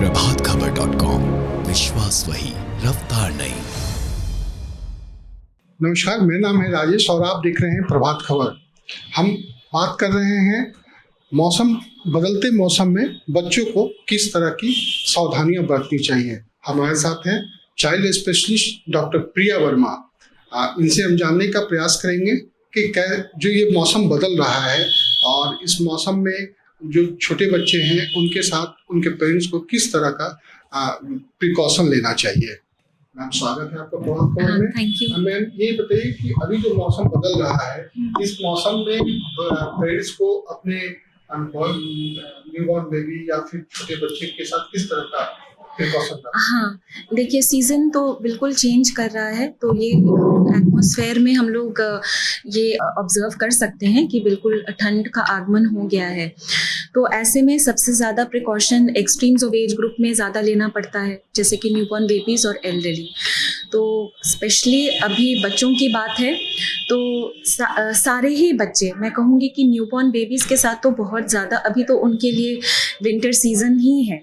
प्रभातखबर.com, विश्वास वही, रफ्तार नहीं। नमस्कार, मेरा नाम है राजेश और आप देख रहे हैं प्रभात खबर। हम बात कर रहे हैं बदलते मौसम में बच्चों को किस तरह की सावधानियां बरतनी चाहिए। हमारे साथ हैं चाइल्ड स्पेशलिस्ट डॉक्टर प्रिया वर्मा। इनसे हम जानने का प्रयास करेंगे कि जो ये मौसम बदल रहा है और इस मौसम में जो छोटे बच्चे हैं उनके साथ उनके पेरेंट्स को किस तरह का प्रिकॉशन लेना चाहिए। मैम, स्वागत है आपका प्रभात खबर में। Thank you. मैम, ये बताइए कि अभी जो मौसम बदल रहा है, इस मौसम में पेरेंट्स को अपने न्यूबॉर्न बेबी या फिर छोटे बच्चे के साथ किस तरह का प्रिकॉशन? हाँ, देखिए सीज़न तो बिल्कुल चेंज कर रहा है, तो ये एटमॉस्फेयर में हम लोग ये ऑब्जर्व कर सकते हैं कि बिल्कुल ठंड का आगमन हो गया है। तो ऐसे में सबसे ज़्यादा precaution extremes of age group में ज़्यादा लेना पड़ता है, जैसे कि न्यूबॉर्न बेबीज़ और एल्डरली। तो स्पेशली अभी बच्चों की बात है तो सारे ही बच्चे, मैं कहूँगी कि न्यूबॉर्न बेबीज़ के साथ तो बहुत ज़्यादा, अभी तो उनके लिए विंटर सीज़न ही है,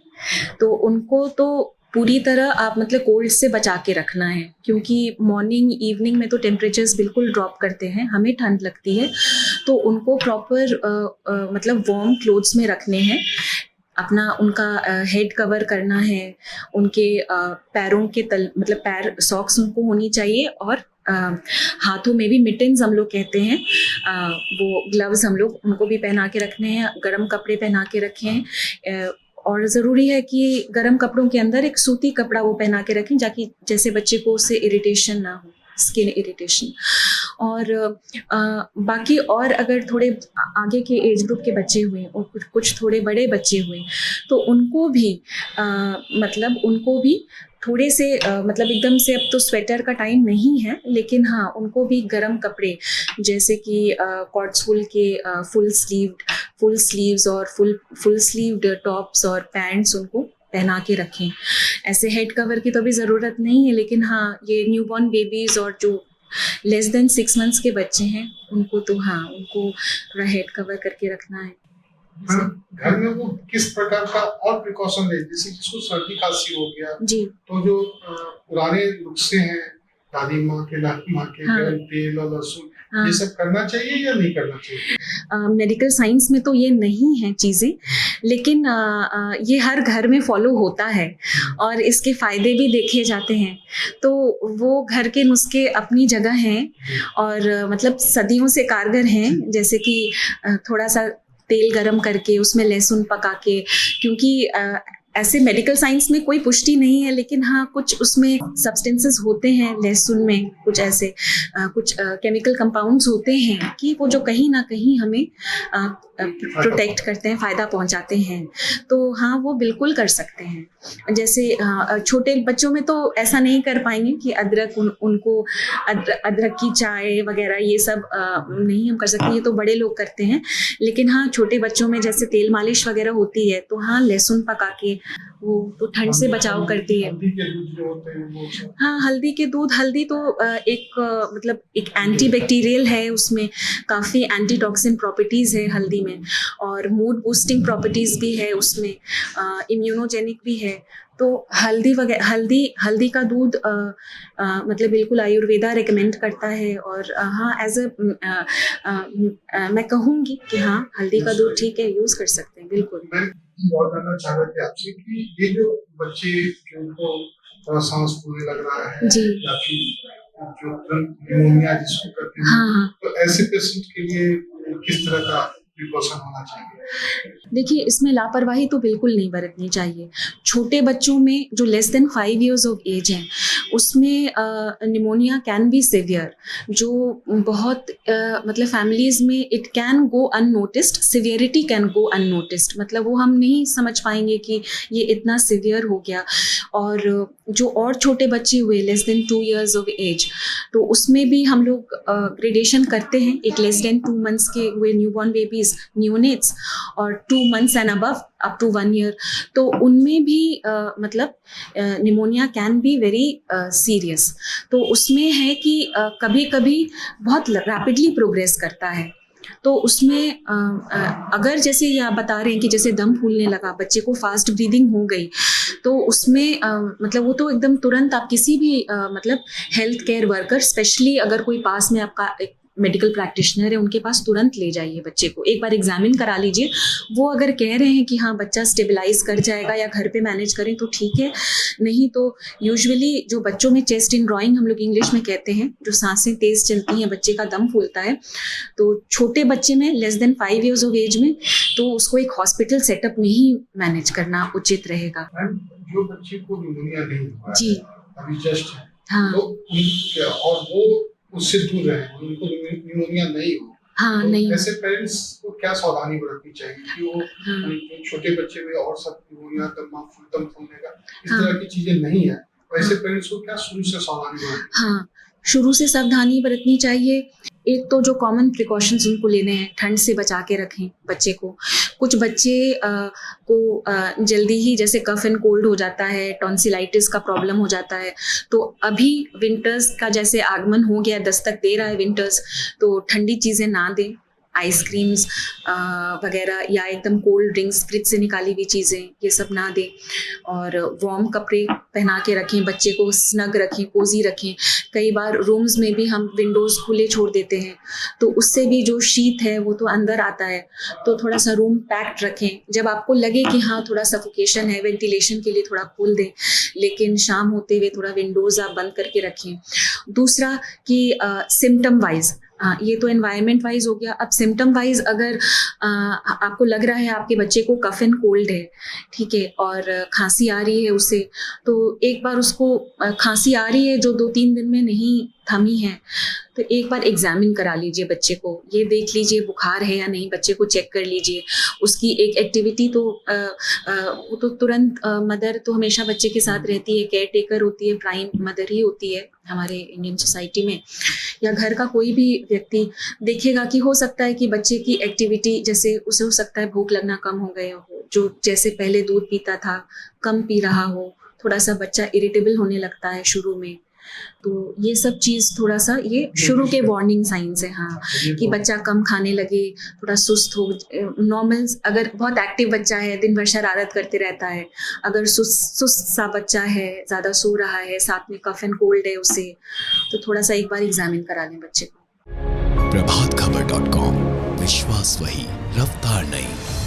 तो उनको तो पूरी तरह आप मतलब कोल्ड से बचा के रखना है, क्योंकि मॉर्निंग इवनिंग में तो टेम्परेचर्स बिल्कुल ड्रॉप करते हैं, हमें ठंड लगती है, तो उनको प्रॉपर मतलब वार्म क्लोथ्स में रखने हैं। अपना उनका हेड कवर करना है, उनके पैरों के तल मतलब पैर सॉक्स उनको होनी चाहिए, और हाथों में भी मिटन्स हम लोग कहते हैं, वो ग्लव्स हम लोग उनको भी पहना के रखने हैं, गर्म कपड़े पहना के रखे हैं, और ज़रूरी है कि गर्म कपड़ों के अंदर एक सूती कपड़ा वो पहना के रखें, जाकि जैसे बच्चे को उससे इरिटेशन ना हो, स्किन इरिटेशन। और बाकी और अगर थोड़े आगे के एज ग्रुप के बच्चे हुए और कुछ थोड़े बड़े बच्चे हुए, तो उनको भी थोड़े से मतलब एकदम से, अब तो स्वेटर का टाइम नहीं है, लेकिन हाँ उनको भी गर्म कपड़े जैसे कि कॉट्सवुल के फुल स्लीव्स और फुल स्लीव्ड टॉप्स और पैंट्स उनको पहना के रखें। ऐसे हेड कवर की तो अभी ज़रूरत नहीं है, लेकिन हाँ ये न्यूबॉर्न बेबीज़ और जो लेस देन 6 मंथ्स के बच्चे हैं उनको तो हाँ उनको थोड़ा हेड कवर करके रखना है। घर में वो किस प्रकार का और प्रिकॉशन ले, जैसे जिसको सर्दी खांसी हो गया जी, तो जो पुराने नुस्खे हैं दादी माँ के नानी माँ के, हाँ, गर्म तेल और लहसुन, हाँ, ये सब करना चाहिए या नहीं करना चाहिए? मेडिकल साइंस में तो ये नहीं है चीज़ें, लेकिन ये हर घर में फॉलो होता है और इसके फ़ायदे भी देखे जाते हैं। तो वो घर के नुस्खे अपनी जगह हैं और मतलब सदियों से कारगर हैं, जैसे कि थोड़ा सा तेल गरम करके उसमें लहसुन पका के, क्योंकि ऐसे मेडिकल साइंस में कोई पुष्टि नहीं है, लेकिन हाँ कुछ उसमें सब्सटेंसेस होते हैं लहसुन में, कुछ ऐसे कुछ केमिकल कंपाउंड्स होते हैं कि वो जो कहीं ना कहीं हमें प्रोटेक्ट करते हैं, फ़ायदा पहुंचाते हैं। तो हाँ वो बिल्कुल कर सकते हैं। जैसे छोटे बच्चों में तो ऐसा नहीं कर पाएंगे कि अदरक उनको अदरक की चाय वगैरह ये सब नहीं हम कर सकते, ये तो बड़े लोग करते हैं, लेकिन हाँ छोटे बच्चों में जैसे तेल मालिश वगैरह होती है, तो हाँ लहसुन पका के वो तो ठंड से बचाव करती है। हल्दी के दूध जो होते हैं वो सब। हाँ हल्दी के दूध, हल्दी तो मतलब एक एंटी बैक्टीरियल है, उसमें काफ़ी एंटी टॉक्सिन प्रॉपर्टीज़ है हल्दी में, और मूड बूस्टिंग प्रॉपर्टीज़ भी है उसमें, इम्यूनोजेनिक भी है। तो हल्दी का दूध मतलब बिल्कुल आयुर्वेदा रिकमेंड करता है, और हाँ एज मैं कहूँगी कि हाँ हल्दी का दूध ठीक है, यूज़ कर सकते हैं बिल्कुल। और जानना चाह रहे थे आपसे कि ये जो बच्चे जिनको थोड़ा सांस फूलने लग रहा है जी, या फिर जो निमोनिया जिसको कहते हैं, हाँ हाँ, तो ऐसे पेशेंट के लिए किस तरह का प्रिकॉशन होना चाहिए? देखिए इसमें लापरवाही तो बिल्कुल नहीं बरतनी चाहिए। छोटे बच्चों में जो less than 5 years of age हैं, उसमें निमोनिया कैन बी सिवियर, जो बहुत मतलब फैमिलीज़ में it can go unnoticed, severity can go unnoticed, मतलब वो हम नहीं समझ पाएंगे कि ये इतना सिवियर हो गया। और जो और छोटे बच्चे हुए less than 2 years of age, तो उसमें भी हम लोग ग्रेडेशन करते हैं, एक लेस देन 2 मंथ्स के हुए न्यूबॉर्न बेबीज़, नियोनेट्स, और 2 months and above up to 1 year, तो उनमें भी मतलब pneumonia can be very serious. तो उसमें है कि कभी कभी बहुत रैपिडली प्रोग्रेस करता है, तो उसमें अगर जैसे ये आप बता रहे हैं कि जैसे दम फूलने लगा, बच्चे को फास्ट ब्रीदिंग हो गई, तो उसमें मतलब वो तो एकदम तुरंत आप किसी भी मतलब हेल्थ केयर वर्कर, स्पेशली अगर कोई पास में आपका एक मेडिकल प्रैक्टिशनर है, उनके पास तुरंत ले जाइए बच्चे को, एक बार एग्जामिन करा लीजिए। वो अगर कह रहे हैं कि हाँ बच्चा स्टेबलाइज कर जाएगा या घर पे मैनेज करें तो ठीक है, नहीं तो यूजुअली जो बच्चों में चेस्ट इन ड्राइंग हम लोग इंग्लिश में कहते हैं, जो सांसें तेज चलती हैं, बच्चे का दम फूलता है, तो छोटे बच्चे में less than 5 years of age में तो उसको एक हॉस्पिटल सेटअप में ही मैनेज करना उचित रहेगा। जो बच्चे को निमोनिया नहीं हुआ जी अभी जस्ट, हाँ तो और वो उससे दूर रहे, उनको निमोनिया नहीं हो, हाँ तो नहीं ऐसे पेरेंट्स को क्या सावधानी बरतनी चाहिए कि वो हाँ छोटे बच्चे में और सब निमोनिया, दम फूलने का इस तरह की चीजें नहीं है, वैसे पेरेंट्स को क्या शुरू से सावधानी बरतनी? हाँ, शुरू से सावधानी बरतनी चाहिए। एक तो जो कॉमन प्रिकॉशंस उनको लेने हैं, ठंड से बचा के रखें बच्चे को। कुछ बच्चे को जल्दी ही जैसे कफ एंड कोल्ड हो जाता है, टॉन्सिलाइटिस का प्रॉब्लम हो जाता है, तो अभी विंटर्स का जैसे आगमन हो गया, दस्तक दे रहा है विंटर्स, तो ठंडी चीज़ें ना दें, आइसक्रीम्स वगैरह या एकदम कोल्ड ड्रिंक्स, फ्रिज से निकाली हुई चीज़ें, ये सब ना दें। और वार्म कपड़े पहना के रखें बच्चे को, स्नग रखें, कोजी रखें। कई बार रूम्स में भी हम विंडोज़ खुले छोड़ देते हैं, तो उससे भी जो शीत है वो तो अंदर आता है, तो थोड़ा सा रूम पैक्ड रखें। जब आपको लगे कि हाँ थोड़ा सफोकेशन है, वेंटिलेशन के लिए थोड़ा खोल दें, लेकिन शाम होते हुए थोड़ा विंडोज़ आप बंद करके रखें। दूसरा कि सिम्टम वाइज, हाँ ये तो एनवायरनमेंट वाइज हो गया। अब सिम्टम वाइज अगर आपको लग रहा है आपके बच्चे को कफ एंड कोल्ड है, ठीक है, और खांसी आ रही है उसे, तो एक बार उसको खांसी आ रही है जो 2-3 दिन में नहीं थमी है, तो एक बार एग्जामिन करा लीजिए बच्चे को, ये देख लीजिए बुखार है या नहीं, बच्चे को चेक कर लीजिए। उसकी एक एक्टिविटी तो वो तो तुरंत मदर तो हमेशा बच्चे के साथ रहती है, केयर टेकर होती है, प्राइम मदर ही होती है हमारे इंडियन सोसाइटी में, या घर का कोई भी व्यक्ति देखेगा कि हो सकता है कि बच्चे की एक्टिविटी, जैसे उसे हो सकता है भूख लगना कम हो गया हो, जो जैसे पहले दूध पीता था कम पी रहा हो, थोड़ा सा बच्चा इरिटेबल होने लगता है शुरू में, तो ये सब चीज़ थोड़ा सा ये शुरू के वार्निंग साइंस है। हाँ, कि बच्चा कम खाने लगे, थोड़ा सुस्त हो, नॉर्मल, अगर बहुत एक्टिव बच्चा है, दिन भर शरारत करते रहता है, अगर सुस्त सा बच्चा है, ज़्यादा सो रहा है, साथ में कफ एंड कोल्ड है उसे, तो थोड़ा सा एक बार एग्जामिन करा लें बच्चे को। प्रभातखबर.com, विश्वास वही, रफ्तार नहीं।